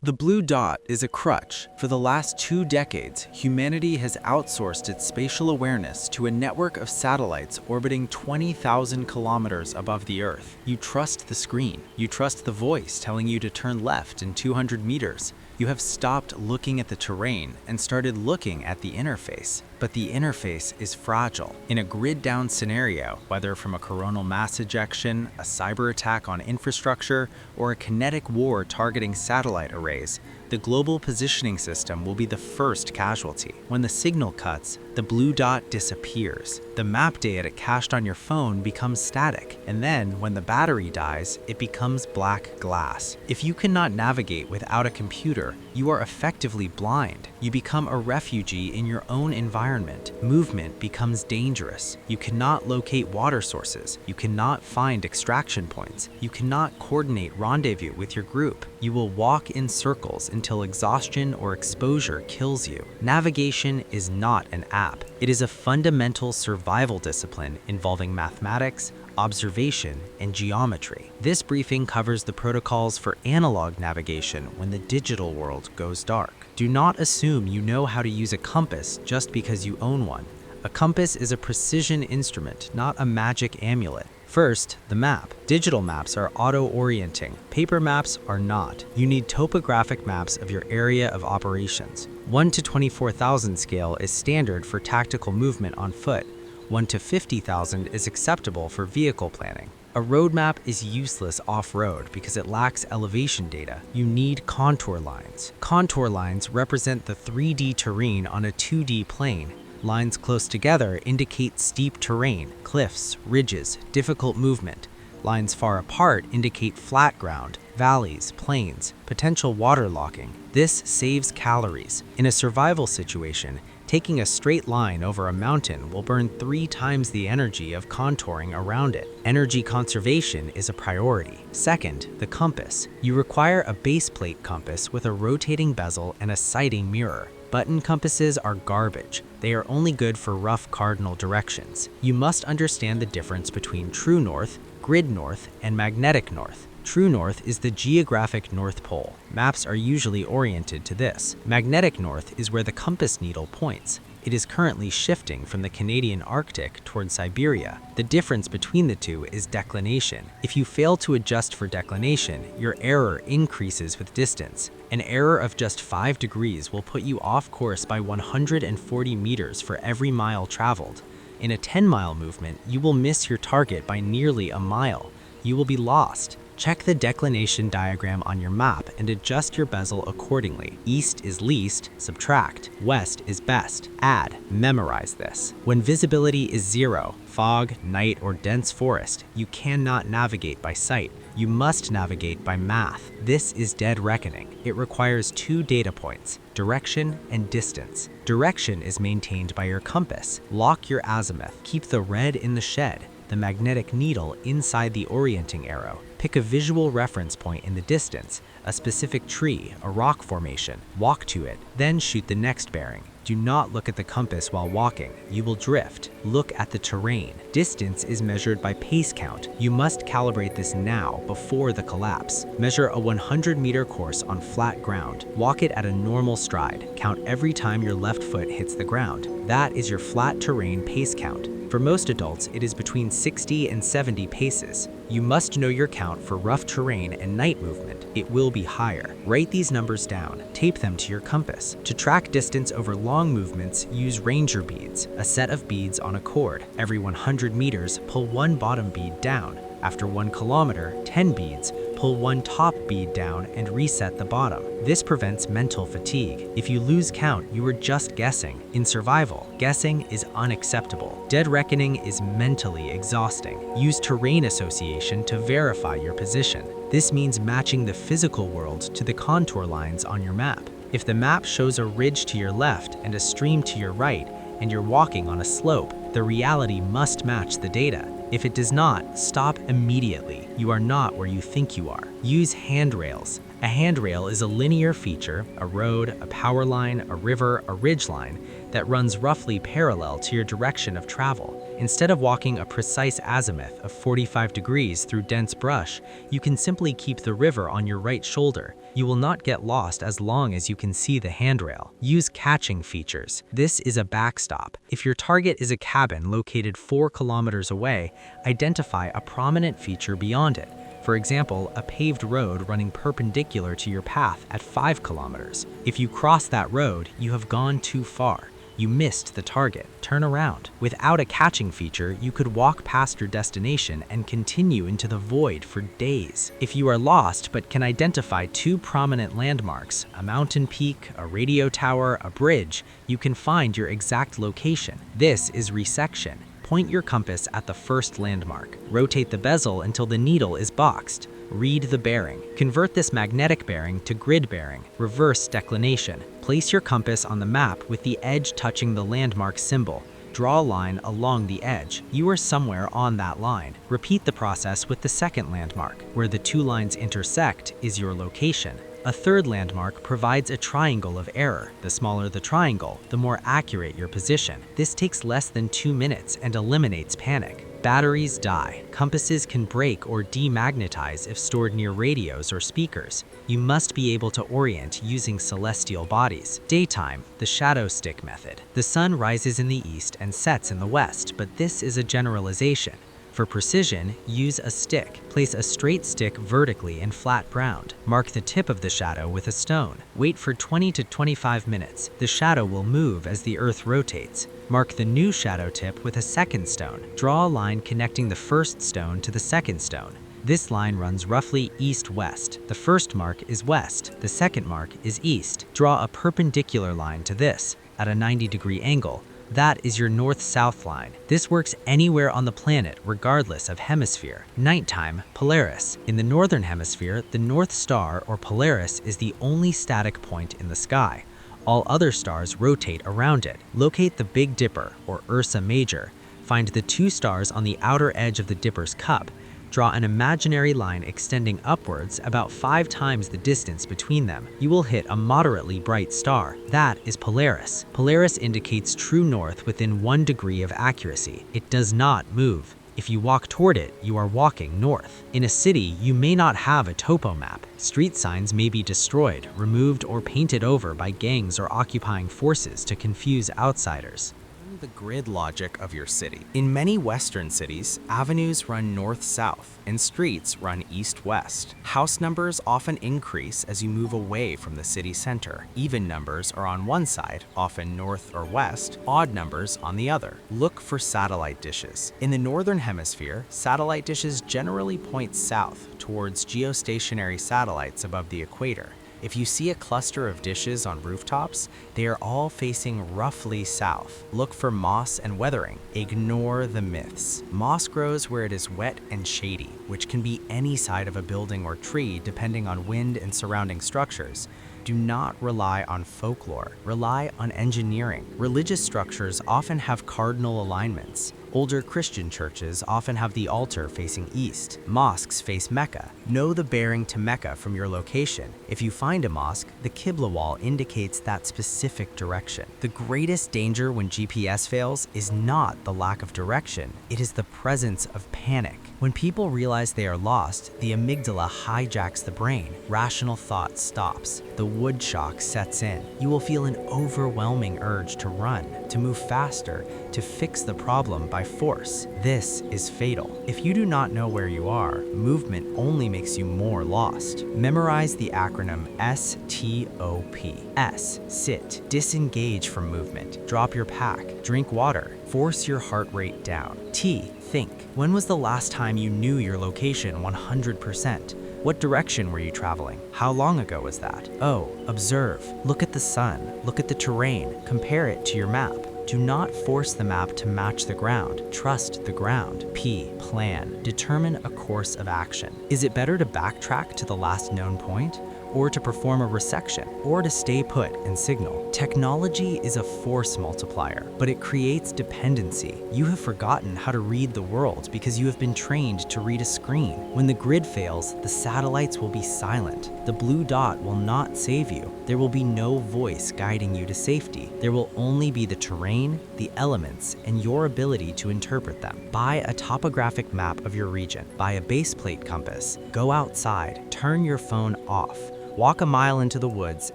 The blue dot is a crutch. For the last 2 decades, humanity has outsourced its spatial awareness to a network of satellites orbiting 20,000 kilometers above the Earth. You trust the screen. You trust the voice telling you to turn left in 200 meters. You have stopped looking at the terrain and started looking at the interface. But the interface is fragile. In a grid-down scenario, whether from a coronal mass ejection, a cyber attack on infrastructure, or a kinetic war targeting satellite arrays, the global positioning system will be the first casualty. When the signal cuts, the blue dot disappears. The map data cached on your phone becomes static, and then when the battery dies, it becomes black glass. If you cannot navigate without a computer, you are effectively blind. You become a refugee in your own environment. Movement becomes dangerous. You cannot locate water sources. You cannot find extraction points. You cannot coordinate rendezvous with your group. You will walk in circles until exhaustion or exposure kills you. Navigation is not an app. It is a fundamental survival discipline involving mathematics, observation, and geometry. This briefing covers the protocols for analog navigation when the digital world goes dark. Do not assume you know how to use a compass just because you own one. A compass is a precision instrument, not a magic amulet. First, the map. Digital maps are auto-orienting. Paper maps are not. You need topographic maps of your area of operations. 1 to 24,000 scale is standard for tactical movement on foot. 1 to 50,000 is acceptable for vehicle planning. A road map is useless off-road because it lacks elevation data. You need contour lines. Contour lines represent the 3D terrain on a 2D plane. Lines close together indicate steep terrain, cliffs, ridges, difficult movement. Lines far apart indicate flat ground, valleys, plains, potential water locking. This saves calories. In a survival situation, taking a straight line over a mountain will burn 3 times the energy of contouring around it. Energy conservation is a priority. Second, the compass. You require a base plate compass with a rotating bezel and a sighting mirror. Button compasses are garbage. They are only good for rough cardinal directions. You must understand the difference between true north, grid north, and magnetic north. True north is the geographic North Pole. Maps are usually oriented to this. Magnetic north is where the compass needle points. It is currently shifting from the Canadian Arctic toward Siberia. The difference between the two is declination. If you fail to adjust for declination, your error increases with distance. An error of just 5 degrees will put you off course by 140 meters for every mile traveled. In a 10-mile movement, you will miss your target by nearly a mile. You will be lost. Check the declination diagram on your map and adjust your bezel accordingly. East is least, subtract. West is best, add. Memorize this. When visibility is 0, fog, night, or dense forest, you cannot navigate by sight. You must navigate by math. This is dead reckoning. It requires 2 data points, direction and distance. Direction is maintained by your compass. Lock your azimuth. Keep the red in the shed, the magnetic needle inside the orienting arrow. Pick a visual reference point in the distance, a specific tree, a rock formation. Walk to it, then shoot the next bearing. Do not look at the compass while walking. You will drift. Look at the terrain. Distance is measured by pace count. You must calibrate this now before the collapse. Measure a 100-meter course on flat ground. Walk it at a normal stride. Count every time your left foot hits the ground. That is your flat terrain pace count. For most adults, it is between 60 and 70 paces. You must know your count for rough terrain and night movement. It will be higher. Write these numbers down. Tape them to your compass. To track distance over long movements, use ranger beads, a set of beads on a cord. Every 100 meters, pull 1 bottom bead down. After 1 kilometer, 10 beads, pull 1 top bead down and reset the bottom. This prevents mental fatigue. If you lose count, you are just guessing. In survival, guessing is unacceptable. Dead reckoning is mentally exhausting. Use terrain association to verify your position. This means matching the physical world to the contour lines on your map. If the map shows a ridge to your left and a stream to your right, and you're walking on a slope, the reality must match the data. If it does not, stop immediately. You are not where you think you are. Use handrails. A handrail is a linear feature, a road, a power line, a river, a ridge line, that runs roughly parallel to your direction of travel. Instead of walking a precise azimuth of 45 degrees through dense brush, you can simply keep the river on your right shoulder. You will not get lost as long as you can see the handrail. Use catching features. This is a backstop. If your target is a cabin located 4 kilometers away, identify a prominent feature beyond it. For example, a paved road running perpendicular to your path at 5 kilometers. If you cross that road, you have gone too far. You missed the target. Turn around. Without a catching feature, you could walk past your destination and continue into the void for days. If you are lost but can identify 2 prominent landmarks, a mountain peak, a radio tower, a bridge, you can find your exact location. This is resection. Point your compass at the first landmark. Rotate the bezel until the needle is boxed. Read the bearing. Convert this magnetic bearing to grid bearing. Reverse declination. Place your compass on the map with the edge touching the landmark symbol. Draw a line along the edge. You are somewhere on that line. Repeat the process with the second landmark. Where the 2 lines intersect is your location. A third landmark provides a triangle of error. The smaller the triangle, the more accurate your position. This takes less than 2 minutes and eliminates panic. Batteries die. Compasses can break or demagnetize if stored near radios or speakers. You must be able to orient using celestial bodies. Daytime, the shadow stick method. The sun rises in the east and sets in the west, but this is a generalization. For precision, use a stick. Place a straight stick vertically in flat ground. Mark the tip of the shadow with a stone. Wait for 20 to 25 minutes. The shadow will move as the earth rotates. Mark the new shadow tip with a second stone. Draw a line connecting the first stone to the second stone. This line runs roughly east-west. The first mark is west. The second mark is east. Draw a perpendicular line to this at a 90-degree angle. That is your north-south line. This works anywhere on the planet, regardless of hemisphere. Nighttime, Polaris. In the northern hemisphere, the North Star, or Polaris, is the only static point in the sky. All other stars rotate around it. Locate the Big Dipper, or Ursa Major. Find the 2 stars on the outer edge of the Dipper's cup. Draw an imaginary line extending upwards about 5 times the distance between them. You will hit a moderately bright star. That is Polaris. Polaris indicates true north within 1 degree of accuracy. It does not move. If you walk toward it, you are walking north. In a city, you may not have a topo map. Street signs may be destroyed, removed, or painted over by gangs or occupying forces to confuse outsiders. The grid logic of your city. In many Western cities, avenues run north-south and streets run east-west. House numbers often increase as you move away from the city center. Even numbers are on one side, often north or west, odd numbers on the other. Look for satellite dishes. In the northern hemisphere, satellite dishes generally point south towards geostationary satellites above the equator. If you see a cluster of dishes on rooftops, they are all facing roughly south. Look for moss and weathering. Ignore the myths. Moss grows where it is wet and shady, which can be any side of a building or tree depending on wind and surrounding structures. Do not rely on folklore. Rely on engineering. Religious structures often have cardinal alignments. Older Christian churches often have the altar facing east. Mosques face Mecca. Know the bearing to Mecca from your location. If you find a mosque, the Qibla wall indicates that specific direction. The greatest danger when GPS fails is not the lack of direction. It is the presence of panic. When people realize they are lost, the amygdala hijacks the brain. Rational thought stops. The wood shock sets in. You will feel an overwhelming urge to run, to move faster, to fix the problem by force. This is fatal. If you do not know where you are, movement only makes you more lost. Memorize the acronym STOP. S, sit. Disengage from movement. Drop your pack. Drink water. Force your heart rate down. T, think. When was the last time you knew your location 100%? What direction were you traveling? How long ago was that? O, observe. Look at the sun. Look at the terrain. Compare it to your map. Do not force the map to match the ground. Trust the ground. P, plan. Determine a course of action. Is it better to backtrack to the last known point or to perform a resection, or to stay put and signal. Technology is a force multiplier, but it creates dependency. You have forgotten how to read the world because you have been trained to read a screen. When the grid fails, the satellites will be silent. The blue dot will not save you. There will be no voice guiding you to safety. There will only be the terrain, the elements, and your ability to interpret them. Buy a topographic map of your region. Buy a base plate compass. Go outside. Turn your phone off. Walk a mile into the woods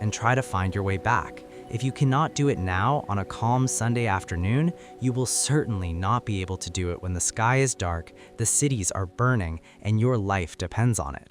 and try to find your way back. If you cannot do it now on a calm Sunday afternoon, you will certainly not be able to do it when the sky is dark, the cities are burning, and your life depends on it.